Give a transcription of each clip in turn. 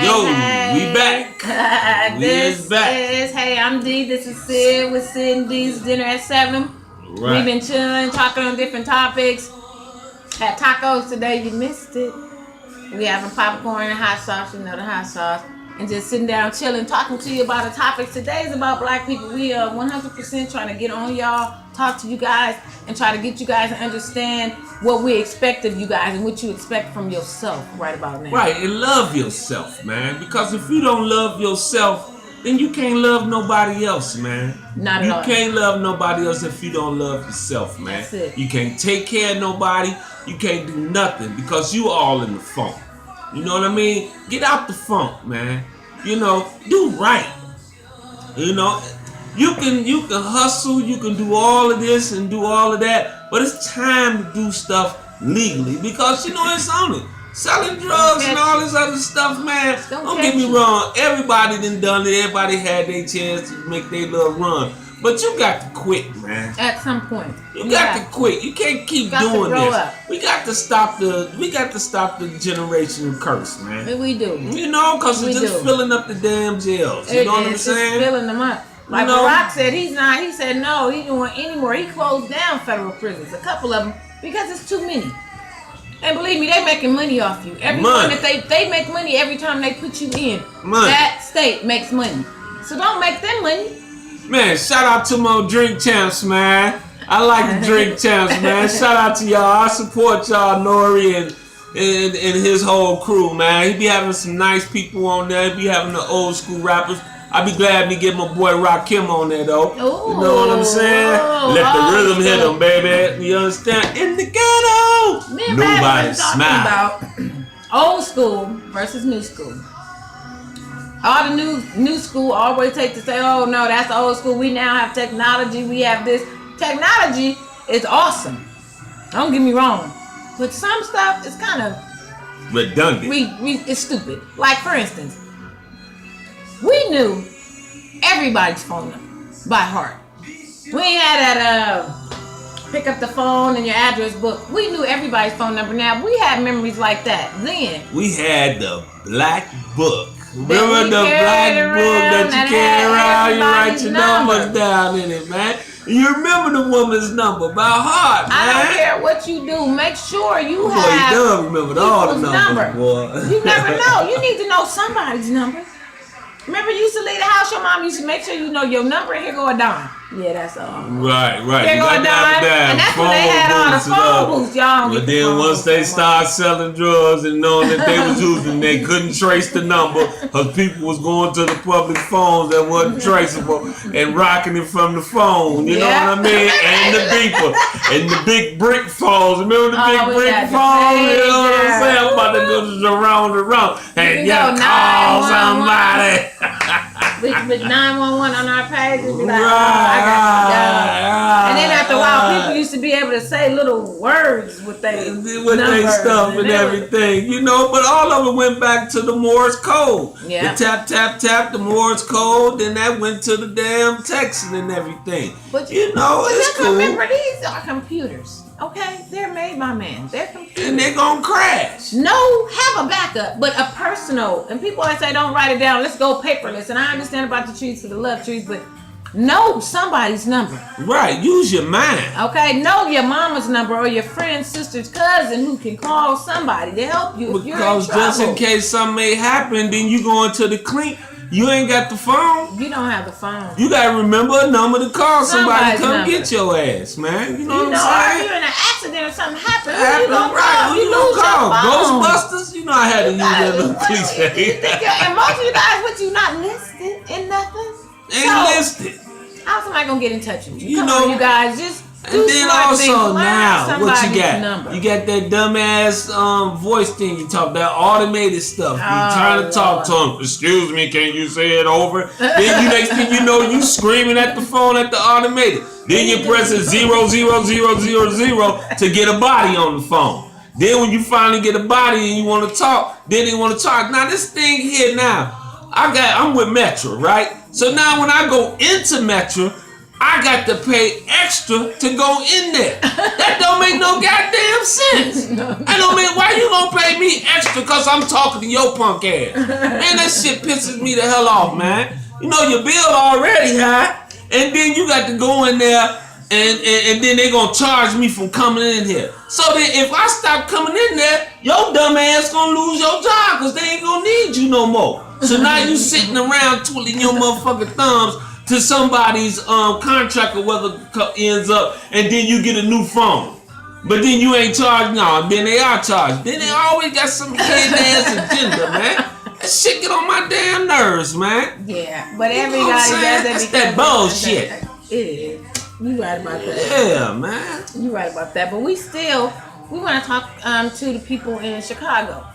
Yo, we back. This is hey, I'm D. This is Sid with Sid and D's Dinner at 7. Right. We've been chilling, talking on different topics. Had tacos today. You missed it. We having popcorn and hot sauce. You know the hot sauce. And just sitting down, chilling, talking to you about the topics. Today is about black people. We are 100% trying to get on y'all, talk to you guys, and try to get you guys to understand what we expect of you guys and what you expect from yourself right about now. Right, and love yourself, man. Because if you don't love yourself, then you can't love nobody else, man. Not at all. You can't love nobody else if you don't love yourself, man. That's it. You can't take care of nobody. You can't do nothing because you all in the funk. You know what I mean? Get out the funk, man. You know, do right. You know, you can hustle, you can do all of this and do all of that, but it's time to do stuff legally because you know it's on it. Selling drugs and all this other stuff, man. Don't get me wrong. Everybody done it. Everybody had their chance to make their little run. But you got to quit, man. At some point. You got to quit. You can't keep doing this. Up. We got to stop the generational curse, man. We do. You know, because it's just filling up the damn jails. You know what I'm saying? It's filling them up. Like Barack said, he said no, he didn't want any more. He closed down federal prisons, a couple of them, because it's too many. And believe me, they making money off you. Every time that they make money every time they put you in. That state makes money. So don't make them money. Man, shout out to my drink champs, man. I like the drink champs, man. Shout out to y'all. I support y'all, Nori and his whole crew, man. He be having some nice people on there. He be having the old school rappers. I be glad to get my boy Rakim on there, though. Ooh, you know what I'm saying? Let the rhythm hit him, baby. You understand? In the ghetto, nobody smile. About old school versus new school. All the new school always take to say, oh no, that's old school. We now have technology. We have this. Technology is awesome. Don't get me wrong. But some stuff is kind of redundant. It's stupid. Like for instance, we knew everybody's phone number by heart. We ain't had that pick up the phone and your address book. We knew everybody's phone number. Now we had memories like that. Then we had the black book. Remember the black book that you carry around? You write your numbers down in it, man. You remember the woman's number by heart, man. I don't care what you do. Make sure you have. Boy, you done remember all the numbers, boy. You never know. You need to know somebody's number. Remember, you used to leave the house. Your mom used to make sure you know your number. Here go a dime. Yeah, that's all. Right. Here go a dime. And that's when they had all the phone booths, y'all. But then once they started selling drugs and knowing that they was using, they couldn't trace the number because people was going to the public phones that wasn't traceable and rocking it from the phone. You know what I mean? And the beeper and the big brick phones. Remember the big brick phones? You know what I'm saying? I'm about to go around and around and you call somebody. With 911 on our page, we'd be like, oh, I got you done. And then after a while, people used to be able to say little words with their stuff and everything, you know. But all of it went back to the Morse code. Yeah. The tap, tap, tap, the Morse code. Then that went to the damn texting and everything. But you know, it's cool. Remember, these are computers. Okay, they're made by man. They're computers. And they're gonna crash. No, have a backup, but a personal. And people always say, don't write it down. Let's go paperless. And I understand about the trees for the love trees, but know somebody's number. Right, use your mind. Okay, know your mama's number or your friend's sister's cousin who can call somebody to help you if you're in trouble. Because just in case something may happen, then you go into the clink. You ain't got the phone. You don't have the phone. You gotta remember a number to call somebody. Come get your ass, man. You know what I'm saying? If you're in an accident or something happens, you gonna call? You gonna call Ghostbusters? You know I had to use that little cliche. And most of you guys, what you not listed in nothing? Ain't listed. How's somebody gonna get in touch with you? Come on, you guys, just. And then also now, what you got? Number. You got that dumbass voice thing you talk, that automated stuff. You trying to talk to them. Excuse me, can you say it over? Then you next thing you know, you screaming at the phone at the automated. Then you pressing 00000 to get a body on the phone. Then when you finally get a body and you want to talk, then they want to talk. Now this thing here now, I'm with Metro, right? So now when I go into Metro, I got to pay extra to go in there. That don't make no goddamn sense. I don't mean, why you gonna pay me extra because I'm talking to your punk ass? Man, that shit pisses me the hell off, man. You know your bill already high, and then you got to go in there and then they gonna charge me from coming in here. So then if I stop coming in there, your dumb ass gonna lose your job because they ain't gonna need you no more. So now you sitting around twiddling your motherfucking thumbs to somebody's contract or whether ends up, and then you get a new phone. But then you ain't charged now, then they are charged. Then they always got some hidden ass agenda, man. That shit get on my damn nerves, man. Yeah, but everybody does that. That's that bullshit. It is. You right about that. Yeah, man. You right about that. But we want to talk to the people in Chicago.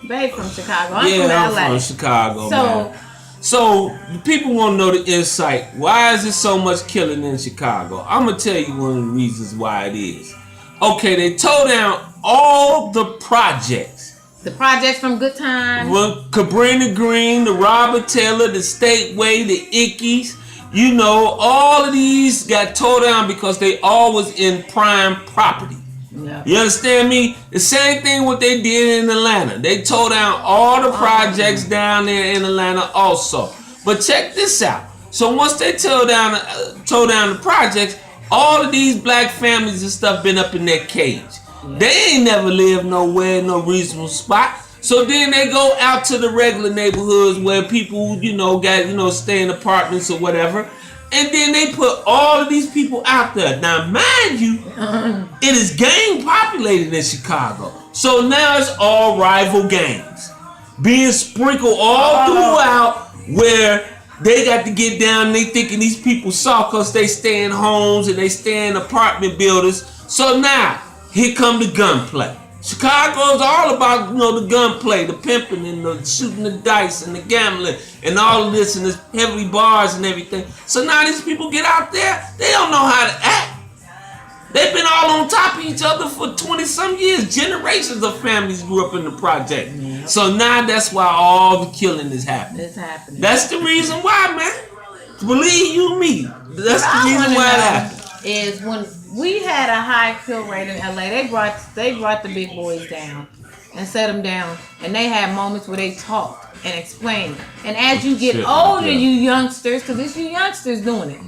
Babe from Chicago. I'm from LA. I'm from Chicago, man. So the people want to know the insight. Why is there so much killing in Chicago? I'm gonna tell you one of the reasons why it is. Okay, they tore down all the projects. The projects from Good Times. Well, Cabrini Green, the Robert Taylor, the Stateway, the Ickies. You know, all of these got tore down because they all was in prime property. Yep. You understand me? The same thing what they did in Atlanta. They tore down all the projects down there in Atlanta also. But check this out. So once they tore down the projects, all of these black families and stuff been up in their cage. Yeah. They ain't never lived nowhere in no reasonable spot. So then they go out to the regular neighborhoods where people, got, stay in apartments or whatever. And then they put all of these people out there. Now, mind you, it is gang populated in Chicago. So now it's all rival gangs being sprinkled all throughout where they got to get down. They thinking these people soft because they stay in homes and they stay in apartment buildings. So now, here come the gunplay. Chicago's all about, the gunplay, the pimping and the shooting the dice and the gambling and all of this and this heavy bars and everything. So now these people get out there, they don't know how to act. They've been all on top of each other for 20-some years. Generations of families grew up in the project. Yeah. So now that's why all the killing is happening. It's happening. That's the reason why, man. Believe you me. That's the reason why it happened. Is when we had a high kill rate in LA, they brought the big boys down and set them down, and they had moments where they talked and explained. And as you get older, you youngsters, because it's you youngsters doing it.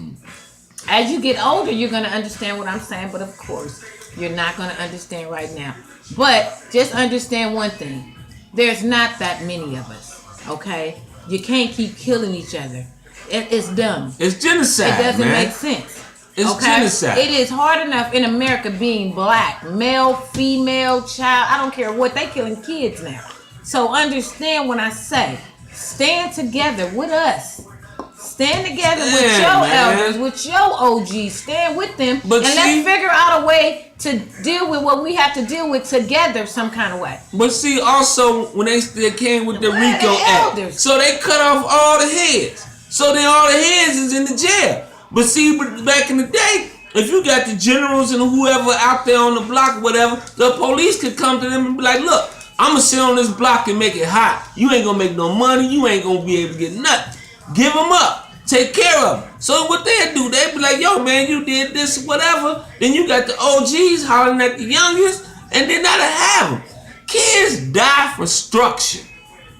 As you get older, you're gonna understand what I'm saying, but of course, you're not gonna understand right now. But just understand one thing: there's not that many of us. Okay, you can't keep killing each other. It's dumb. It's genocide. It doesn't man. make sense. It's genocide. It is hard enough in America being black, male, female, child. I don't care what, they killing kids now. So understand when I say, stand together with us. Stand together with your elders, with your OGs. Stand with them, and let's figure out a way to deal with what we have to deal with together some kind of way. But see, also, when they came with the RICO Act, so they cut off all the heads. So then all the heads is in the jail. But see, back in the day, if you got the generals and whoever out there on the block or whatever, the police could come to them and be like, look, I'm going to sit on this block and make it hot. You ain't going to make no money. You ain't going to be able to get nothing. Give them up. Take care of them. So what they'd do, they'd be like, yo, man, you did this, whatever. Then you got the OGs hollering at the youngest, and then that'll have them. Kids die for structure.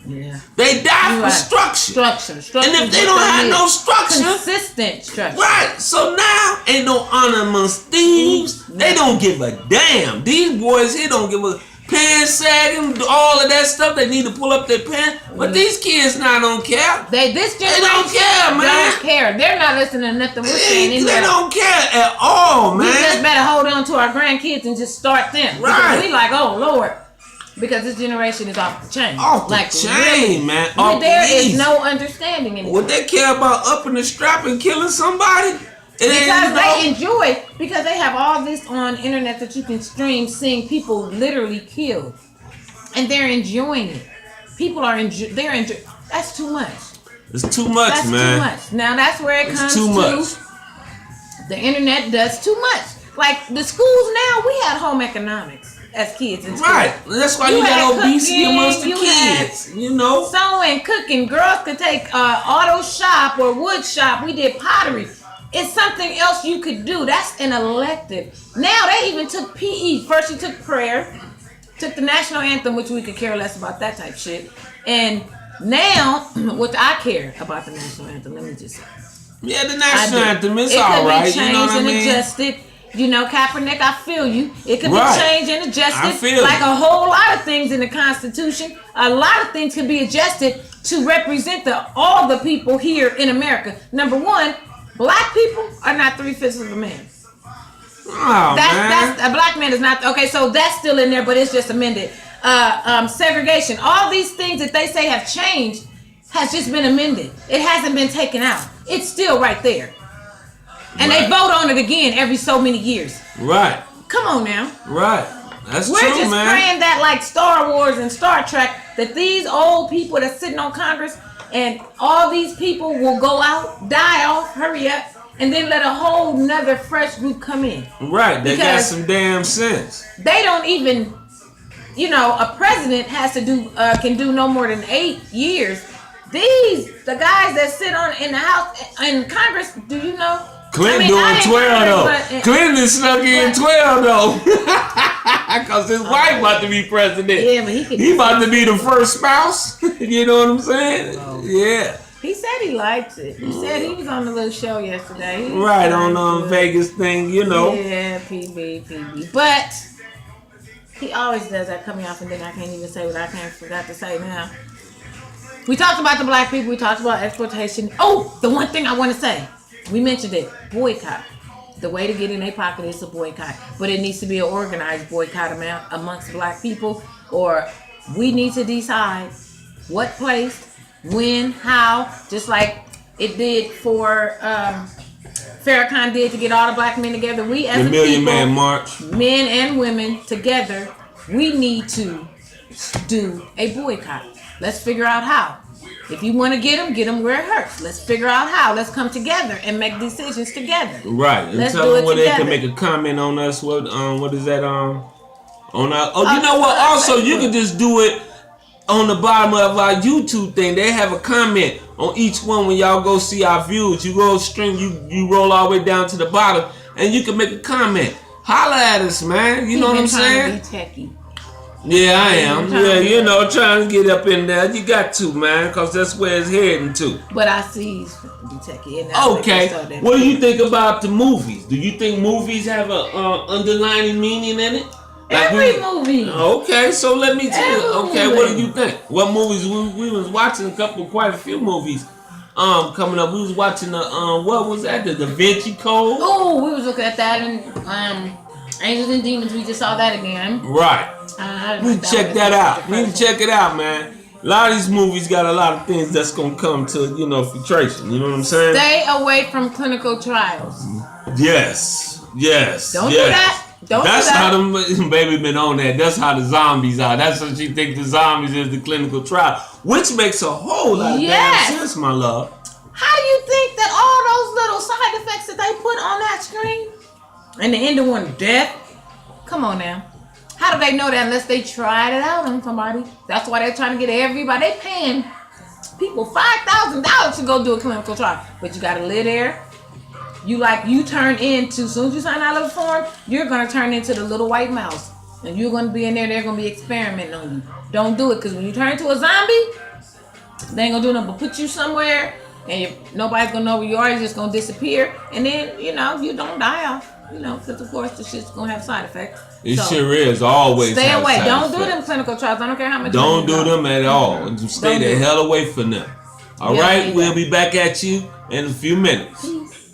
Yeah. They die for structure. And if they don't have no structure, consistent structure. Right. So now ain't no honor amongst thieves. They don't give a damn. These boys here don't give a pants sagging, all of that stuff. They need to pull up their pants. But these kids now don't care. This generation don't care, man. Don't care. They're not listening to nothing we're saying. They don't care at all, man. We just better hold on to our grandkids and just start them. Right. Because we like, oh Lord. Because this generation is off the chain. Off the chain, really, man. There is no understanding anymore. Would they care about upping the strap and killing somebody? Because they enjoy, because they have all this on internet that you can stream, seeing people literally killed. And they're enjoying it. People are enjoying. That's too much. It's too much, that's man. That's too much. Now that's where it comes to. The internet does too much. Like the schools now, we had home economics as kids in school. Right. That's why you got obesity amongst the kids. Sewing, cooking. Girls could take auto shop or wood shop. We did pottery. It's something else you could do. That's an elective. Now they even took PE. First you took prayer, took the national anthem, which we could care less about that type shit. And now, what I care about the national anthem, let me just say. Yeah, the national anthem is it all right. It could be changed you know what I mean? and adjusted. You know, Kaepernick, I feel you. It could Right. be changed and adjusted. I feel like you. a whole lot of things in the Constitution. A lot of things can be adjusted to represent all the people here in America. Number one, black people are not 3/5 of a man. Oh, man. That's a black man is not okay. So that's still in there, but it's just amended. Segregation, all these things that they say have changed has just been amended. It hasn't been taken out. It's still right there, and Right. they vote on it again every so many years. Right. Come on now. Right. That's We're true, just man. praying that, like Star Wars and Star Trek, that these old people that's sitting on Congress and all these people will go out, die off, hurry up, and then let a whole nother fresh group come in. Right. They got Because- some damn sense. They don't even, a president has to do can do no more than 8 years. The guys that sit in the House in Congress, do you know? Clinton I doing ain't 12 though. Congress, Clinton snuck in but- 12 though. Cause his wife about to be president. Yeah, but He about to be the first spouse. You know what I'm saying? Yeah. He said he likes it. He said he was on the little show yesterday. He was Right trying on to- Vegas thing, you know. Yeah, PB. But he always does that, cut me off, and then I can't even say what I forgot to say now. We talked about the black people. We talked about exploitation. Oh, the one thing I want to say. We mentioned it. Boycott. The way to get in their pocket is a boycott. But it needs to be an organized boycott amongst black people. Or we need to decide what place, when, how. Just like it did for Farrakhan did to get all the black men together. We as The a Million people, Man March. men and women together, we need to do a boycott. Let's figure out how. If you want to get them where it hurts. Let's figure out how. Let's come together and make decisions together. Right. And Let's tell do them it where they can together. make a comment on us. What is that on our you On know what? our Also, you Facebook. can just do it on the bottom of our YouTube thing. They have a comment on each one when y'all go see our views. You go stream, you roll all the way down to the bottom, and you can make a comment. Holla at us, man. You know what I'm saying? Be techie. Yeah, I am. trying Yeah, to- you know, trying to get up in there. You got to, man, because that's where it's heading to. But I see he's be techie. And I Okay. think so What do you think about the movies? Do you think movies have a underlining meaning in it? Like Every movie. Okay, so let me tell you. Every Okay, movie. what do you think? What movies we was watching? Quite a few movies. Coming up, we was watching the what was that? The Da Vinci Code. Oh, we was looking at that and Angels and Demons. We just saw that again. Right. We That check was that out. the We can first check it out, man. A lot of these movies got a lot of things that's gonna come to filtration. You know what I'm saying? Stay away from clinical trials. Yes. Don't do yes. that. Don't That's do that. how them baby been on that. That's how the zombies are. That's what she think the zombies is the clinical trial, which makes a whole lot of Yes. damn sense, my love. How do you think that all those little side effects that they put on that screen and the end of one death? Come on now. How do they know that unless they tried it out on somebody? That's why they're trying to get everybody. They paying people $5,000 to go do a clinical trial. But you gotta live there. You turn into, as soon as you sign that little form, you're gonna turn into the little white mouse. And you're gonna be in there, they're gonna be experimenting on you. Don't do it, because when you turn into a zombie, they ain't gonna do nothing but put you somewhere, and nobody's gonna know where you are. You're just gonna disappear, and then you don't die off. Because of course the shit's gonna have side effects. It So, sure is always. stay have away. side Don't do effects. them clinical trials. I don't care how much. Don't money you do got. them at all. Stay Don't the do it. hell away from them. All Yeah, right, yeah. we'll be back at you in a few minutes. Peace.